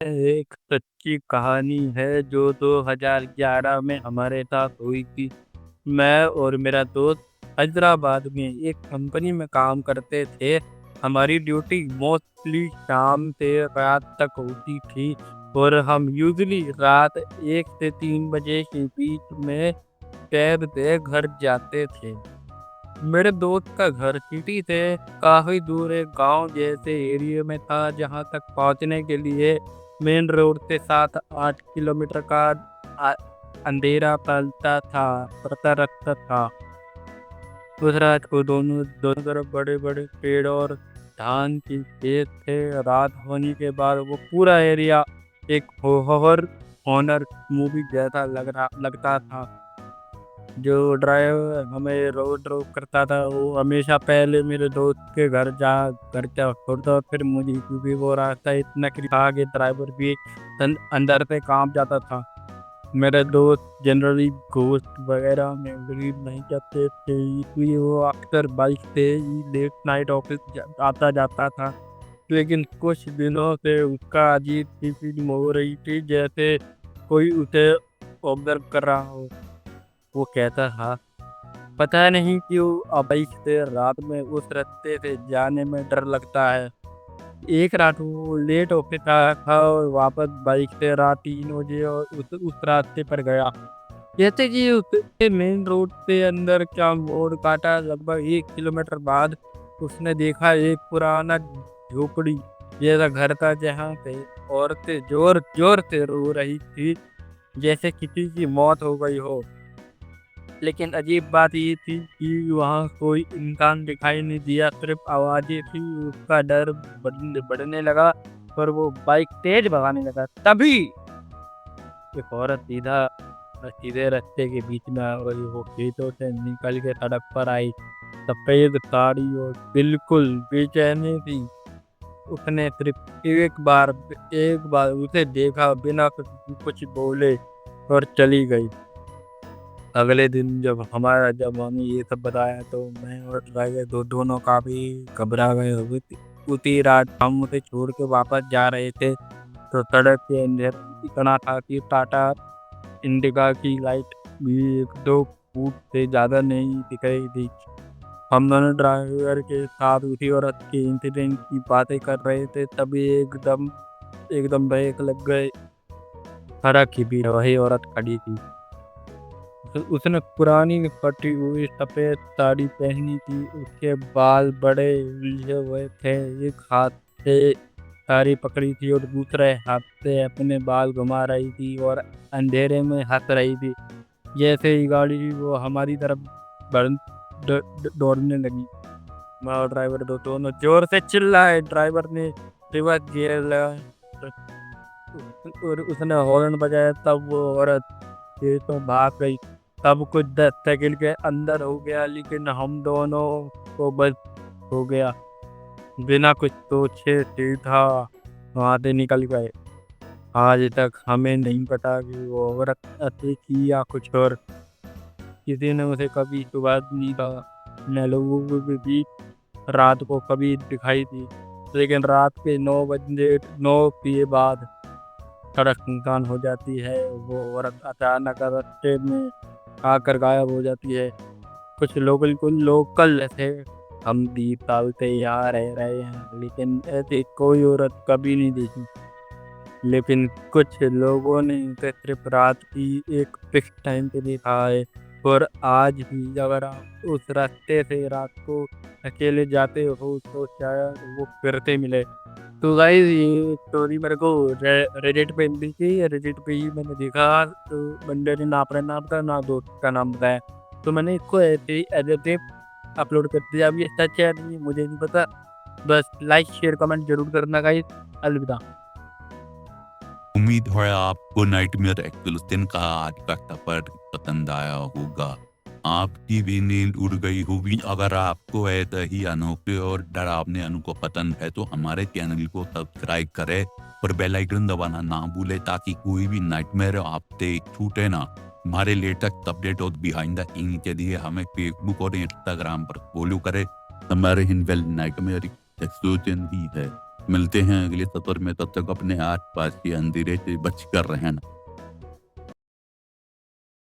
एक सच्ची कहानी है जो 2011 में हमारे साथ हुई थी। मैं और मेरा दोस्त हैदराबाद में एक कंपनी में काम करते थे। हमारी ड्यूटी मोस्टली शाम से रात तक होती थी और हम यूजुअली रात 1 से 3 बजे के बीच में कैब से घर जाते थे। मेरे दोस्त का घर सिटी से काफ़ी दूर एक गाँव जैसे एरिया में था, जहाँ तक पहुँचने के लिए मेन रोड से 7-8 किलोमीटर का आ अंधेरा पड़ता रखता था। उस रात को दोनों दोनों तरफ बड़े-बड़े पेड़ और धान की खेत थे। रात होने के बाद वो पूरा एरिया एक हॉरर हॉरर मूवी जैसा लगता था। जो ड्राइवर हमें रोड ड्रॉप करता था वो हमेशा पहले मेरे दोस्त के घर जा छोड़ता और फिर मुझे, क्योंकि वो रास्ता इतना था कि ड्राइवर भी अंदर से कांप जाता था। मेरे दोस्त जनरली घोस्ट वगैरह में बिलीव नहीं करते थे, इसलिए वो अक्सर बाइक से ही लेट नाइट ऑफिस आता जाता था। लेकिन कुछ दिनों से उसका अजीब सी फीलिंग हो रही थी, जैसे कोई उसे ऑब्जर्व कर रहा हो। वो कहता था, पता नहीं क्यों बाइक से रात में उस रास्ते से जाने में डर लगता है। एक रात वो लेट ऑफिस आया था और वापस बाइक से रात 3 बजे और उस रास्ते पर गया। जैसे कि उसने मेन रोड से अंदर क्या मोड़ काटा, लगभग 1 किलोमीटर बाद उसने देखा एक पुराना झोपड़ी जैसा घर था, जहाँ पे औरतें जोर जोर से रो रही थी, जैसे किसी की मौत हो गई हो। लेकिन अजीब बात ये थी कि वहाँ कोई इंसान दिखाई नहीं दिया, सिर्फ आवाज़ें थी। उसका डर बढ़ने लगा और वो बाइक तेज भगाने लगा। तभी एक औरत सीधे रास्ते के बीच में आ गई। वो खेतों से निकल के सड़क पर आई, सफ़ेद साड़ी और बिल्कुल बेचैनी थी। उसने सिर्फ एक बार उसे देखा, बिना कुछ बोले, और चली गई। अगले दिन जब हमें ये सब बताया तो मैं और ड्राइवर दोनों काफ़ी घबरा गए हुए थे। उसी रात हम उसे छोड़ के वापस जा रहे थे तो सड़क के अंदर इतना था कि टाटा इंडिका की लाइट भी 1-2 फुट से ज़्यादा नहीं दिख रही थी। हम दोनों ड्राइवर के साथ उसी औरत के इंसिडेंट की बातें कर रहे थे, तभी एकदम एकदम ब्रेक लग गए। सड़क ही भी वही औरत खड़ी थी। उसने पुरानी फटी हुई सफ़ेद साड़ी पहनी थी, उसके बाल बड़े उलझे हुए थे। एक हाथ से साड़ी पकड़ी थी और दूसरे हाथ से अपने बाल घुमा रही थी और अंधेरे में हंस रही थी। जैसे ही गाड़ी वो हमारी तरफ दौड़ने लगी, मैं और ड्राइवर दोनों जोर से चिल्लाए। ड्राइवर ने रिवर्स गियर लगाया और उसने हॉर्न बजाया, तब वो औरत तेज तो भाग गई। सब कुछ 10 सेकंड के अंदर हो गया, लेकिन हम दोनों को बस हो गया। बिना कुछ सोचे सीधा वहाँ से निकल गए। आज तक हमें नहीं पता कि वो औरत असली थी या कुछ और। किसी ने उसे कभी सुबह नहीं कहा, न लोगों को भी रात को कभी दिखाई दी। लेकिन रात के 9 के बाद सड़क सुनसान हो जाती है। वो औरत अचानक रास्ते में आकर गायब हो जाती है। कुछ लोकल थे, हम 20 साल से यहाँ रह रहे हैं, लेकिन ऐसी कोई औरत कभी नहीं देखी। लेकिन कुछ लोगों ने इसे सिर्फ रात की एक फिक्स टाइम पे देखा है, और आज भी अगर आप उस रास्ते से रात को अकेले जाते हो तो शायद वो फिर से मिले। तो गाइस ये स्टोरी मेरे को रेडिट पे मिली थी। रेडिट पे ही मैंने देखा, तो बंदे ने ना अपना नाम बताया ना दोस्त का नाम बताया, तो मैंने इसको ऐसे ही एज ए अपलोड कर दिया। अब ये सच है नहीं मुझे नहीं पता। बस लाइक शेयर कमेंट जरूर करना गाइस। अलविदा। उम्मीद है आपको नाइटमेयर एक्सोल्यूशन का आज का सफर पसंद आया होगा। आपकी भी नींद उड़ गई होगी। अगर आपको ऐसा ही अनोखे और डरावने अनुभव पसंद है तो हमारे चैनल को सब्सक्राइब करें और बेल आइकन दबाना ना भूले, ताकि कोई भी नाइटमेयर आपसे छूटे ना। हमारे लेटेस्ट अपडेट और बिहाइंड द सीन के लिए हमें फेसबुक और इंस्टाग्राम पर फॉलो करें। हमारे हिंदवेल नाइटमेयर एक्सोल्यूशन भी है। मिलते हैं अगले सफ़र में, तब तक अपने आस-पास के अंधेरे से बच कर रहना।